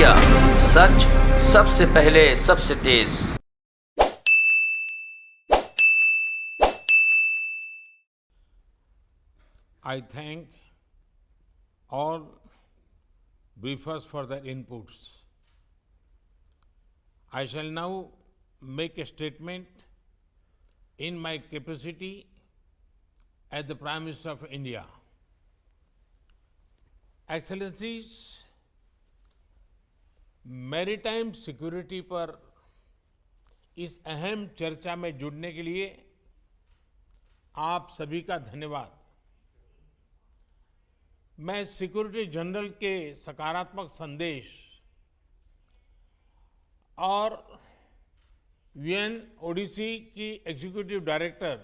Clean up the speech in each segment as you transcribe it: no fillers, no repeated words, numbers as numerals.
India, सच सबसे पहले सबसे तेज। I thank all briefers for their inputs. I shall now make a statement in my capacity as the Prime Minister of India. Excellencies, maritime security पर इस अहम चर्चा में जुड़ने के लिए आप सभी का धन्यवाद। मैं सिक्योरिटी जनरल के सकारात्मक संदेश और यूएनओडीसी की एग्जीक्यूटिव डायरेक्टर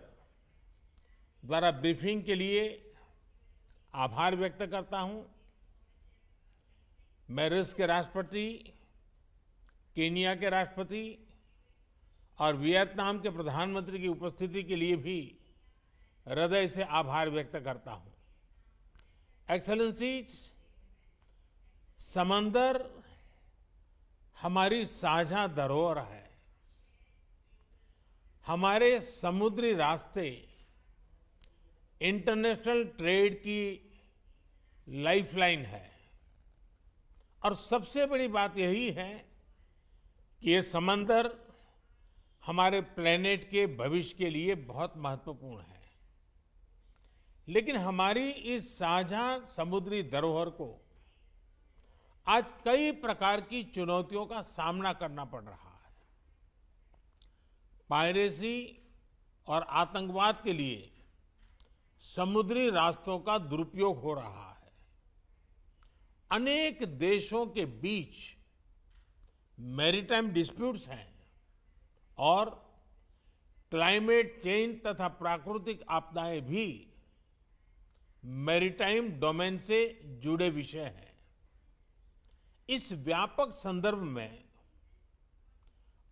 द्वारा ब्रीफिंग के लिए आभार व्यक्त करता हूं। मैं रूस के राष्ट्रपति, केनिया के राष्ट्रपति और वियतनाम के प्रधानमंत्री की उपस्थिति के लिए भी हृदय से आभार व्यक्त करता हूं। एक्सेलेंसीज, समंदर हमारी साझा धरोहर है। हमारे समुद्री रास्ते इंटरनेशनल ट्रेड की लाइफलाइन है और सबसे बड़ी बात यही है कि ये समंदर हमारे प्लेनेट के भविष्य के लिए बहुत महत्वपूर्ण है। लेकिन हमारी इस साझा समुद्री धरोहर को आज कई प्रकार की चुनौतियों का सामना करना पड़ रहा है। पायरेसी और आतंकवाद के लिए समुद्री रास्तों का दुरुपयोग हो रहा है। अनेक देशों के बीच मैरीटाइम डिस्प्यूट्स हैं और क्लाइमेट चेंज तथा प्राकृतिक आपदाएं भी मैरीटाइम डोमेन से जुड़े विषय हैं। इस व्यापक संदर्भ में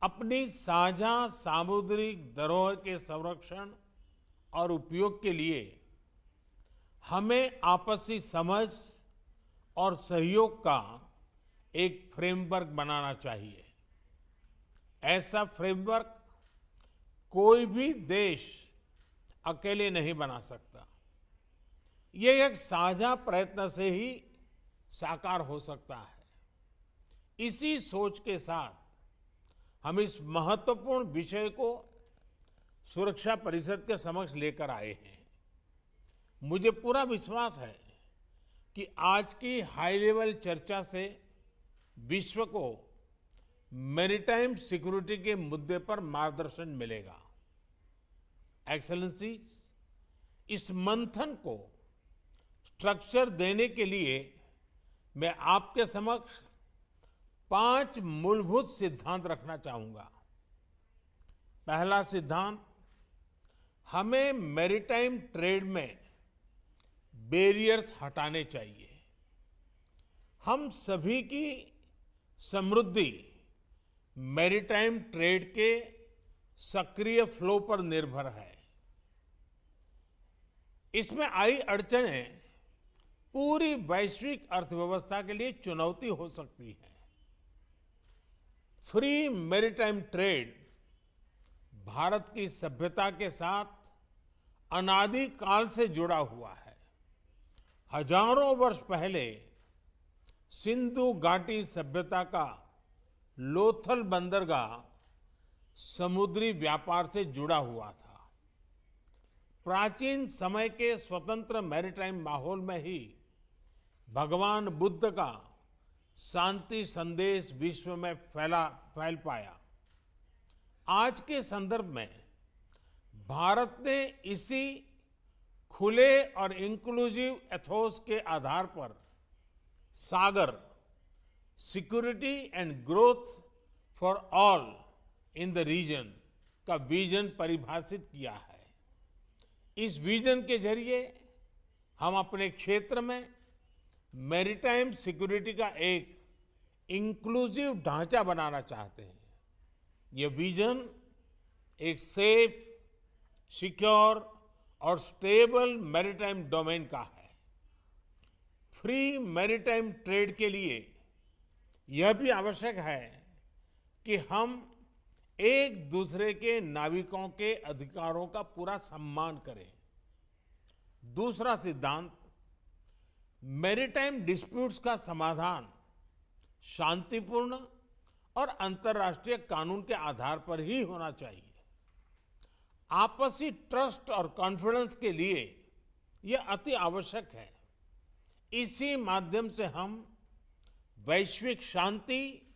अपनी साझा सामुद्रिक धरोहर के संरक्षण और उपयोग के लिए हमें आपसी समझ और सहयोग का एक फ्रेमवर्क बनाना चाहिए। ऐसा फ्रेमवर्क कोई भी देश अकेले नहीं बना सकता। ये एक साझा प्रयत्न से ही साकार हो सकता है। इसी सोच के साथ हम इस महत्वपूर्ण विषय को सुरक्षा परिषद के समक्ष लेकर आए हैं। मुझे पूरा विश्वास है कि आज की हाई लेवल चर्चा से विश्व को मैरीटाइम सिक्योरिटी के मुद्दे पर मार्गदर्शन मिलेगा। एक्सेलेंसीज, इस मंथन को स्ट्रक्चर देने के लिए मैं आपके समक्ष 5 मूलभूत सिद्धांत रखना चाहूंगा। पहला सिद्धांत, हमें मैरीटाइम ट्रेड में बैरियर्स हटाने चाहिए। हम सभी की समृद्धि मैरीटाइम ट्रेड के सक्रिय फ्लो पर निर्भर है। इसमें आई अड़चनें पूरी वैश्विक अर्थव्यवस्था के लिए चुनौती हो सकती है। फ्री मैरीटाइम ट्रेड भारत की सभ्यता के साथ अनादिकाल से जुड़ा हुआ है। हजारों वर्ष पहले सिंधु घाटी सभ्यता का लोथल बंदरगाह समुद्री व्यापार से जुड़ा हुआ था। प्राचीन समय के स्वतंत्र मैरीटाइम माहौल में ही भगवान बुद्ध का शांति संदेश विश्व में फैल पाया। आज के संदर्भ में भारत ने इसी खुले और इंक्लूसिव एथोस के आधार पर SAGAR, security and growth for all in the region का विजन परिभाषित किया है। इस विजन के जरिए हम अपने क्षेत्र में मैरीटाइम सिक्योरिटी का एक इंक्लूसिव ढांचा बनाना चाहते हैं। यह विजन एक सेफ, सिक्योर और स्टेबल मैरीटाइम डोमेन का है। फ्री मैरीटाइम ट्रेड के लिए यह भी आवश्यक है कि हम एक दूसरे के नाविकों के अधिकारों का पूरा सम्मान करें। दूसरा सिद्धांत, मैरीटाइम डिस्प्यूट्स का समाधान शांतिपूर्ण और अंतर्राष्ट्रीय कानून के आधार पर ही होना चाहिए। आपसी ट्रस्ट और कॉन्फिडेंस के लिए यह अति आवश्यक है। इसी माध्यम से हम वैश्विक शांति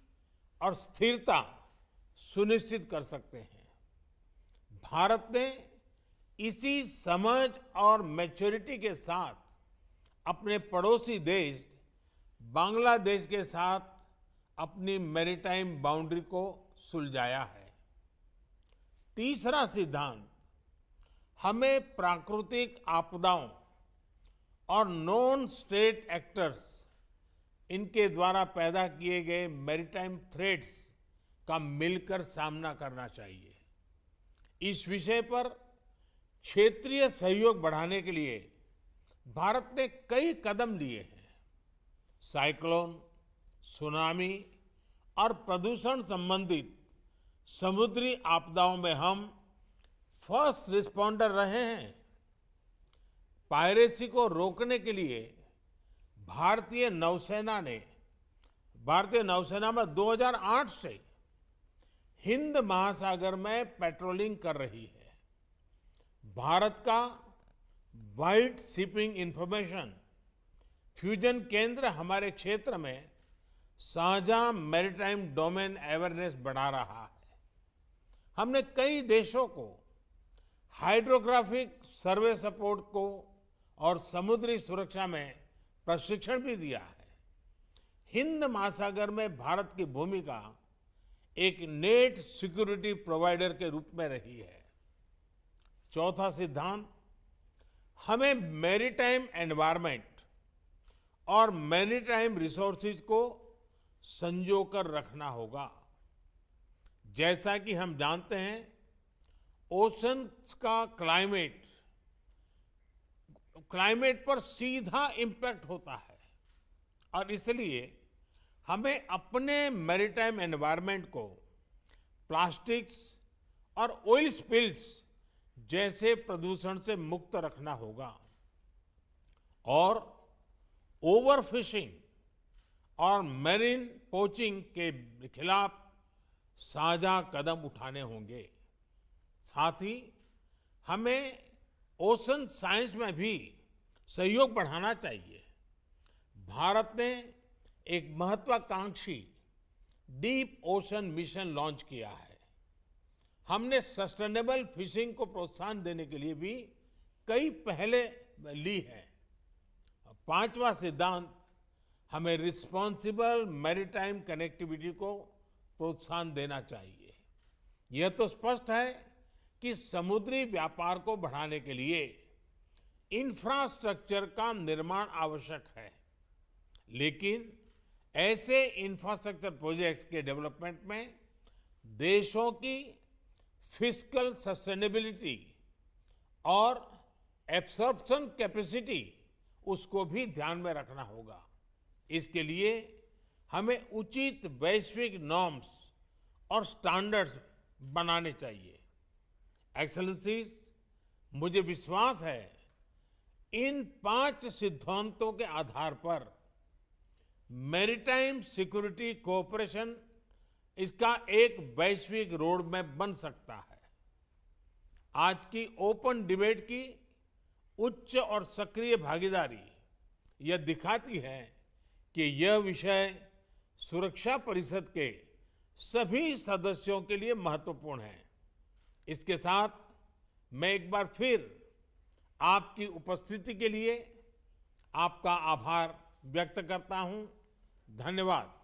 और स्थिरता सुनिश्चित कर सकते हैं। भारत ने इसी समझ और मैच्योरिटी के साथ अपने पड़ोसी देश बांग्लादेश के साथ अपनी मैरीटाइम बाउंड्री को सुलझाया है। तीसरा सिद्धांत, हमें प्राकृतिक आपदाओं और नॉन स्टेट एक्टर्स इनके द्वारा पैदा किए गए मैरीटाइम थ्रेट्स का मिलकर सामना करना चाहिए। इस विषय पर क्षेत्रीय सहयोग बढ़ाने के लिए भारत ने कई कदम लिए हैं। साइक्लोन, सुनामी और प्रदूषण संबंधित समुद्री आपदाओं में हम फर्स्ट रिस्पॉन्डर रहे हैं। पायरेसी को रोकने के लिए भारतीय नौसेना में 2008 से हिंद महासागर में पेट्रोलिंग कर रही है। भारत का वाइड शिपिंग इंफॉर्मेशन फ्यूजन केंद्र हमारे क्षेत्र में साझा मैरीटाइम डोमेन अवेयरनेस बढ़ा रहा है। हमने कई देशों को हाइड्रोग्राफिक सर्वे सपोर्ट को और समुद्री सुरक्षा में प्रशिक्षण भी दिया है। हिंद महासागर में भारत की भूमिका एक नेट सिक्योरिटी प्रोवाइडर के रूप में रही है। चौथा सिद्धांत, हमें मैरीटाइम एनवायरनमेंट और मैरीटाइम रिसोर्सेज को संजोकर रखना होगा। जैसा कि हम जानते हैं, ओशन का क्लाइमेट पर सीधा इम्पैक्ट होता है और इसलिए हमें अपने मैरीटाइम एनवायरनमेंट को प्लास्टिक्स और ऑयल स्पिल्स जैसे प्रदूषण से मुक्त रखना होगा और ओवरफिशिंग और मैरीन पोचिंग के खिलाफ साझा कदम उठाने होंगे। साथ ही हमें ओशन साइंस में भी सहयोग बढ़ाना चाहिए। भारत ने एक महत्वाकांक्षी डीप ओशन मिशन लॉन्च किया है। हमने सस्टेनेबल फिशिंग को प्रोत्साहन देने के लिए भी कई पहले ली है। पांचवा सिद्धांत, हमें रिस्पॉन्सिबल मैरीटाइम कनेक्टिविटी को प्रोत्साहन देना चाहिए। यह तो स्पष्ट है कि समुद्री व्यापार को बढ़ाने के लिए इंफ्रास्ट्रक्चर का निर्माण आवश्यक है, लेकिन ऐसे इंफ्रास्ट्रक्चर प्रोजेक्ट्स के डेवलपमेंट में देशों की फिस्कल सस्टेनेबिलिटी और एब्सॉर्प्शन कैपेसिटी उसको भी ध्यान में रखना होगा। इसके लिए हमें उचित वैश्विक नॉर्म्स और स्टैंडर्ड्स बनाने चाहिए। एक्सेलेंसीज, मुझे विश्वास है इन 5 सिद्धांतों के आधार पर मैरीटाइम सिक्योरिटी कोऑपरेशन इसका एक वैश्विक रोड मैप बन सकता है। आज की ओपन डिबेट की उच्च और सक्रिय भागीदारी यह दिखाती है कि यह विषय सुरक्षा परिषद के सभी सदस्यों के लिए महत्वपूर्ण है। इसके साथ मैं एक बार फिर आपकी उपस्थिति के लिए आपका आभार व्यक्त करता हूं। धन्यवाद।